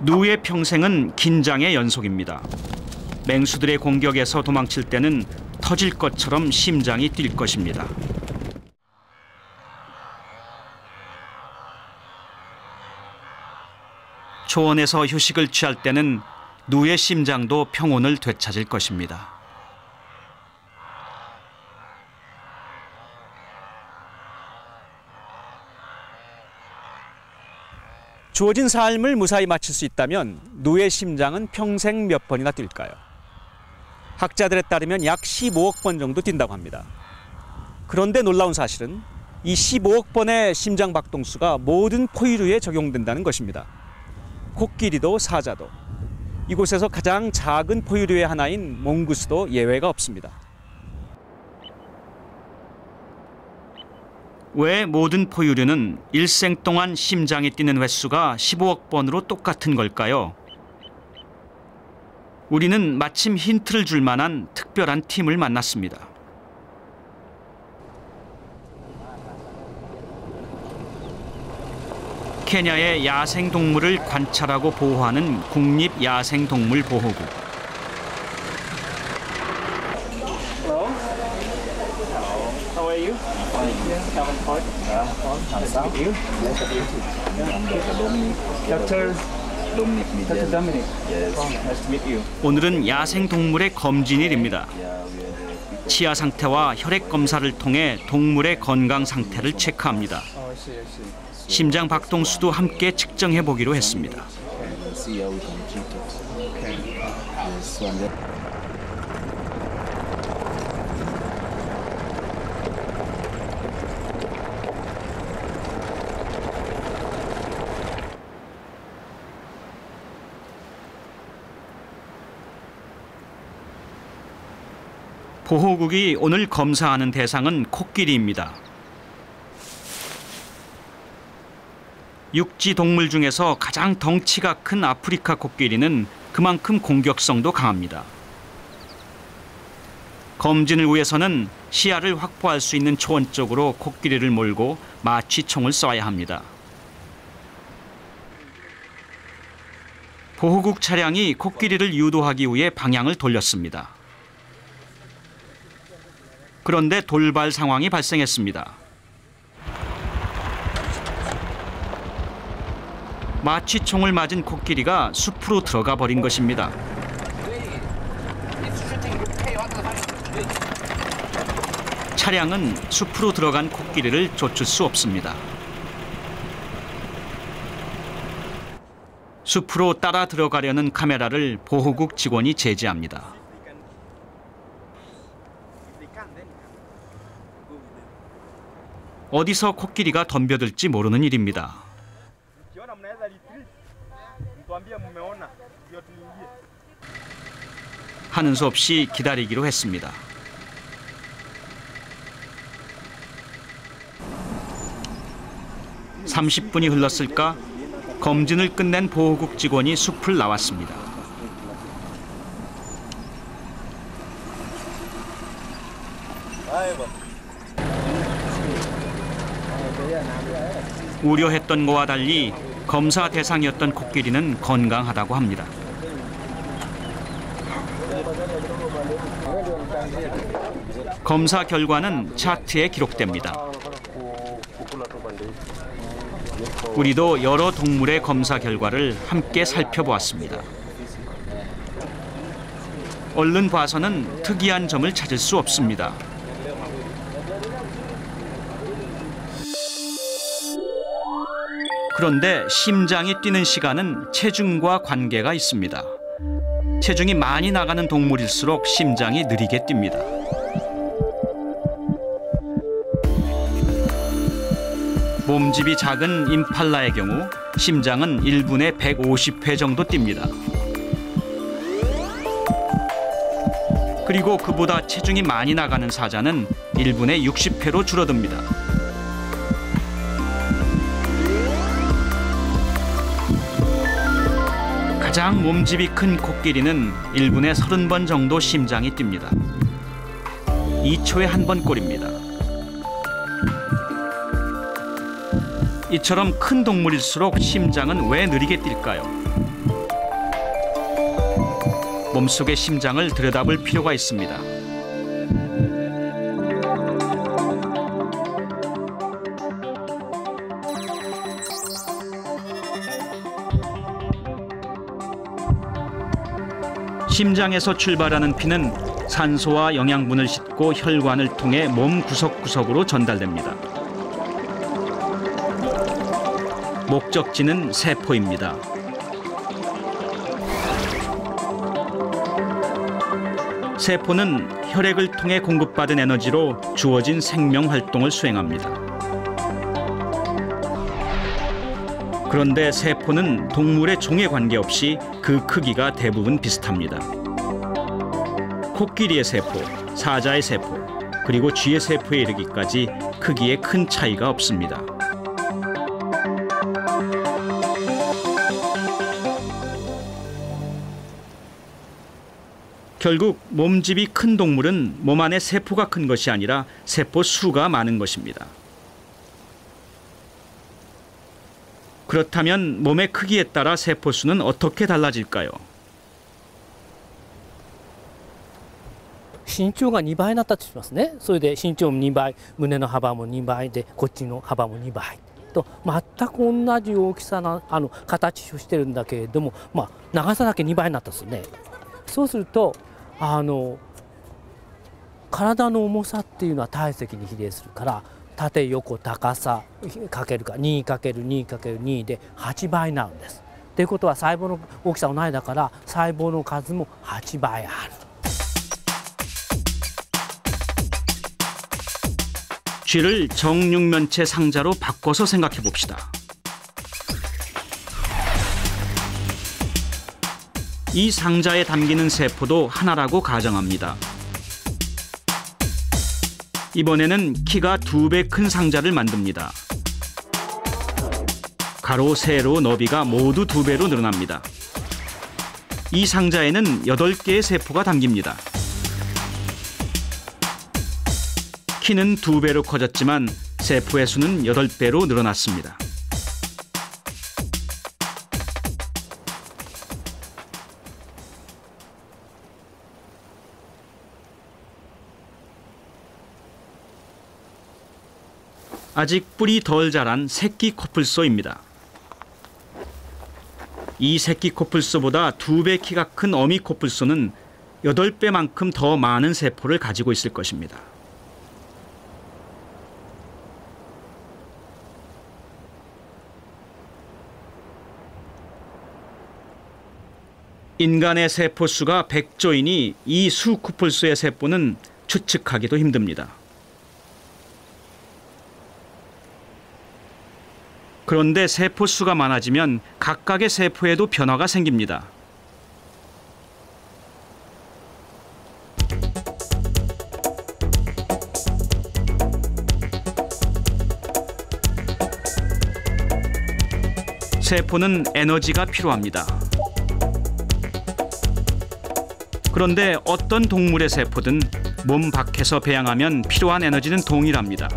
누의 평생은 긴장의 연속입니다. 맹수들의 공격에서 도망칠 때는 터질 것처럼 심장이 뛸 것입니다. 초원에서 휴식을 취할 때는 누의 심장도 평온을 되찾을 것입니다. 주어진 삶을 무사히 마칠 수 있다면 누의 심장은 평생 몇 번이나 뛸까요? 학자들에 따르면 약 15억 번 정도 뛴다고 합니다. 그런데 놀라운 사실은 이 15억 번의 심장 박동수가 모든 포유류에 적용된다는 것입니다. 코끼리도 사자도, 이곳에서 가장 작은 포유류의 하나인 몽구스도 예외가 없습니다. 왜 모든 포유류는 일생 동안 심장이 뛰는 횟수가 15억 번으로 똑같은 걸까요? 우리는 마침 힌트를 줄 만한 특별한 팀을 만났습니다. 케냐의 야생동물을 관찰하고 보호하는 국립야생동물보호국. 오늘은 야생동물의 검진일입니다. 치아 상태와 혈액 검사를 통해 동물의 건강 상태를 체크합니다. 심장 박동수도 함께 측정해 보기로 했습니다. 보호국이 오늘 검사하는 대상은 코끼리입니다. 육지 동물 중에서 가장 덩치가 큰 아프리카 코끼리는 그만큼 공격성도 강합니다. 검진을 위해서는 시야를 확보할 수 있는 초원 쪽으로 코끼리를 몰고 마취총을 쏴야 합니다. 보호국 차량이 코끼리를 유도하기 위해 방향을 돌렸습니다. 그런데 돌발 상황이 발생했습니다. 마취총을 맞은 코끼리가 숲으로 들어가 버린 것입니다. 차량은 숲으로 들어간 코끼리를 쫓을 수 없습니다. 숲으로 따라 들어가려는 카메라를 보호국 직원이 제지합니다. 어디서 코끼리가 덤벼들지 모르는 일입니다. 하는 수 없이 기다리기로 했습니다. (30분이) 흘렀을까? 검진을 끝낸 보호국 직원이 숲을 나왔습니다. 우려했던 것과 달리 검사 대상이었던 코끼리는 건강하다고 합니다. 검사 결과는 차트에 기록됩니다. 우리도 여러 동물의 검사 결과를 함께 살펴보았습니다. 얼른 봐서는 특이한 점을 찾을 수 없습니다. 그런데 심장이 뛰는 시간은 체중과 관계가 있습니다. 체중이 많이 나가는 동물일수록 심장이 느리게 뜁니다. 몸집이 작은 임팔라의 경우 심장은 1분에 150회 정도 뜁니다. 그리고 그보다 체중이 많이 나가는 사자는 1분에 60회로 줄어듭니다. 가장 몸집이 큰 코끼리는 1분에 30번 정도 심장이 뜁니다. 2초에 한 번 꼴입니다. 이처럼 큰 동물일수록 심장은 왜 느리게 뛸까요? 몸속의 심장을 들여다볼 필요가 있습니다. 심장에서 출발하는 피는 산소와 영양분을 싣고 혈관을 통해 몸 구석구석으로 전달됩니다. 목적지는 세포입니다. 세포는 혈액을 통해 공급받은 에너지로 주어진 생명 활동을 수행합니다. 그런데 세포는 동물의 종에 관계없이 그 크기가 대부분 비슷합니다. 코끼리의 세포, 사자의 세포, 그리고 쥐의 세포에 이르기까지 크기에 큰 차이가 없습니다. 결국 몸집이 큰 동물은 몸 안에 세포가 큰 것이 아니라 세포 수가 많은 것입니다. 그렇다면 몸의 크기에 따라 세포 수는 어떻게 달라질까요? 身長が2倍になったとしますね。それで身長も2倍、胸の幅も2倍で、こっちの幅も2倍と全く同じ大きさな形をしてるんだけれども、長さだけ2倍になったんですね。そうすると体の重さっていうのは体積に比例するから、縦横高さかけるか 2×2×2 で8倍になるんです。ということは細胞の大きさ同じだから細胞の数も8倍ある。 쥐를 정육면체 상자로 바꿔서 생각해 봅시다. 이 상자에 담기는 세포도 하나라고 가정합니다. 이번에는 키가 2배 큰 상자를 만듭니다. 가로, 세로, 너비가 모두 2배로 늘어납니다. 이 상자에는 8개의 세포가 담깁니다. 키는 2배로 커졌지만 세포의 수는 8배로 늘어났습니다. 아직 뿔이 덜 자란 새끼 코뿔소입니다. 이 새끼 코뿔소보다 2배 키가 큰 어미 코뿔소는 8배만큼 더 많은 세포를 가지고 있을 것입니다. 인간의 세포 수가 100조이니 이 수 코뿔소의 세포는 추측하기도 힘듭니다. 그런데 세포 수가 많아지면 각각의 세포에도 변화가 생깁니다. 세포는 에너지가 필요합니다. 그런데 어떤 동물의 세포든 몸 밖에서 배양하면 필요한 에너지는 동일합니다.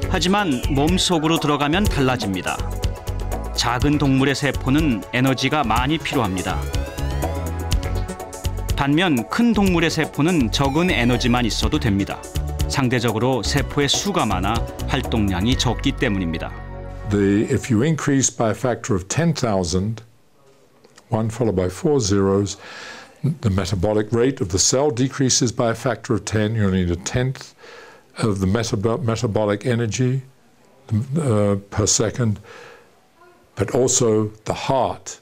하지만 몸속으로 들어가면 달라집니다. 작은 동물의 세포는 에너지가 많이 필요합니다. 반면 큰 동물의 세포는 적은 에너지만 있어도 됩니다. 상대적으로 세포의 수가 많아 활동량이 적기 때문입니다. If you increase by a factor of 10,000, 1 followed by 4 zeros, the metabolic rate of the cell decreases by a factor of 10. You'll need a tenth of the metabolic energy per second, but also the heart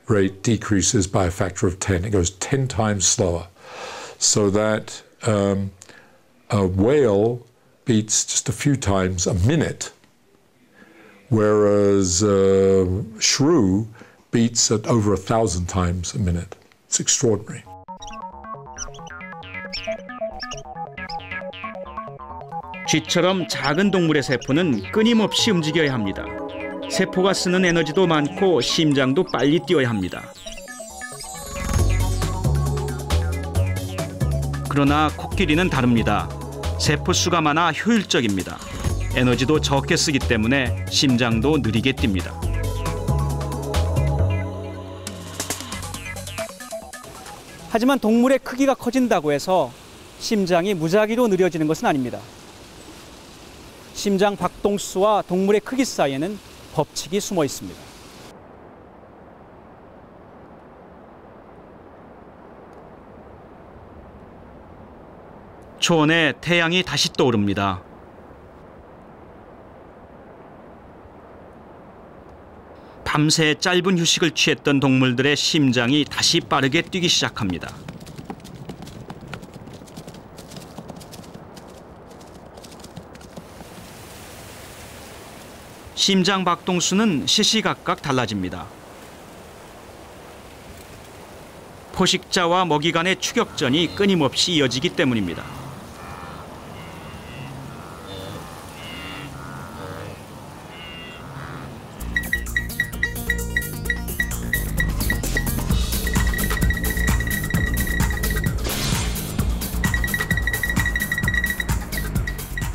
rate decreases by a factor of 10. It goes 10 times slower, so that a whale beats just a few times a minute, whereas shrew beats at over 1,000 times a minute. It's extraordinary. 쥐처럼 작은 동물의 세포는 끊임없이 움직여야 합니다. 세포가 쓰는 에너지도 많고 심장도 빨리 뛰어야 합니다. 그러나 코끼리는 다릅니다. 세포 수가 많아 효율적입니다. 에너지도 적게 쓰기 때문에 심장도 느리게 뜁니다. 하지만 동물의 크기가 커진다고 해서 심장이 무작위로 느려지는 것은 아닙니다. 심장 박동수와 동물의 크기 사이에는 법칙이 숨어 있습니다. 초원에 태양이 다시 떠오릅니다. 밤새 짧은 휴식을 취했던 동물들의 심장이 다시 빠르게 뛰기 시작합니다. 심장 박동수는 시시각각 달라집니다. 포식자와 먹이 간의 추격전이 끊임없이 이어지기 때문입니다.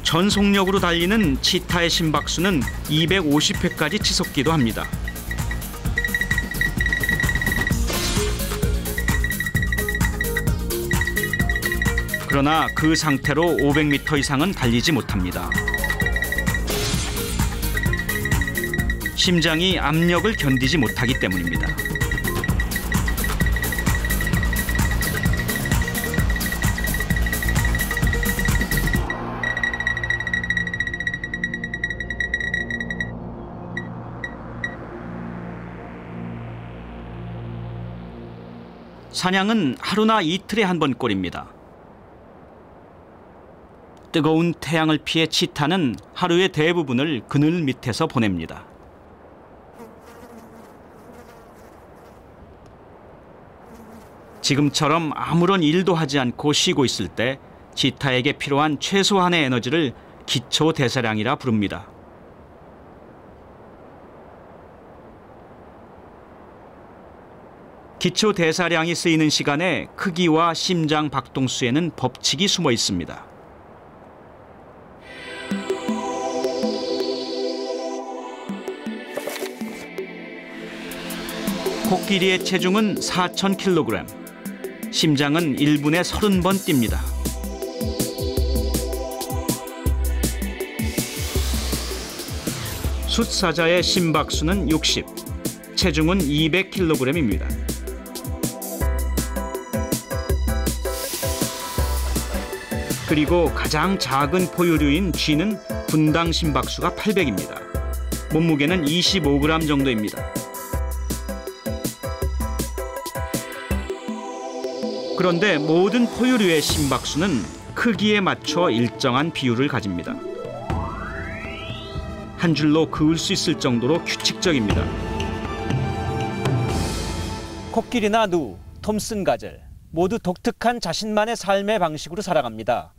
전속력으로 달리는 치타의 심박수는 250회까지 치솟기도 합니다. 그러나 그 상태로 500m 이상은 달리지 못합니다. 심장이 압력을 견디지 못하기 때문입니다. 사냥은 하루나 이틀에 한 번꼴입니다. 뜨거운 태양을 피해 치타는 하루의 대부분을 그늘 밑에서 보냅니다. 지금처럼 아무런 일도 하지 않고 쉬고 있을 때 치타에게 필요한 최소한의 에너지를 기초 대사량이라 부릅니다. 기초 대사량이 쓰이는 시간에 크기와 심장 박동수에는 법칙이 숨어 있습니다. 코끼리의 체중은 4,000kg, 심장은 1분에 30번 뜁니다. 숫사자의 심박수는 60, 체중은 200kg입니다. 그리고 가장 작은 포유류인 쥐는 분당 심박수가 800입니다. 몸무게는 25g 정도입니다. 그런데 모든 포유류의 심박수는 크기에 맞춰 일정한 비율을 가집니다. 한 줄로 그을 수 있을 정도로 규칙적입니다. 코끼리나 누, 톰슨 가젤 모두 독특한 자신만의 삶의 방식으로 살아갑니다.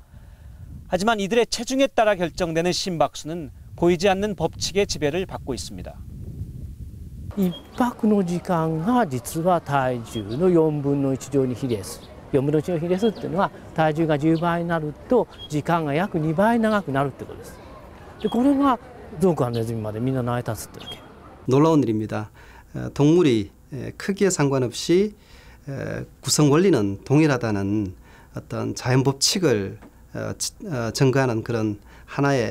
하지만 이들의 체중에 따라 결정되는 심박수는 보이지 않는 법칙의 지배를 받고 있습니다. 1泊の時間が実は体重の4分の1乗に比例する。4分の1の比例するっていうのは体重が10倍になると時間が約2倍長くなるってことです。でこれがゾウからネズミまでみんな成り立つってわけ。 놀라운 일입니다. 동물이 크기에 상관없이 구성 원리는 동일하다는 어떤 자연 법칙을 증거하는 그런 하나의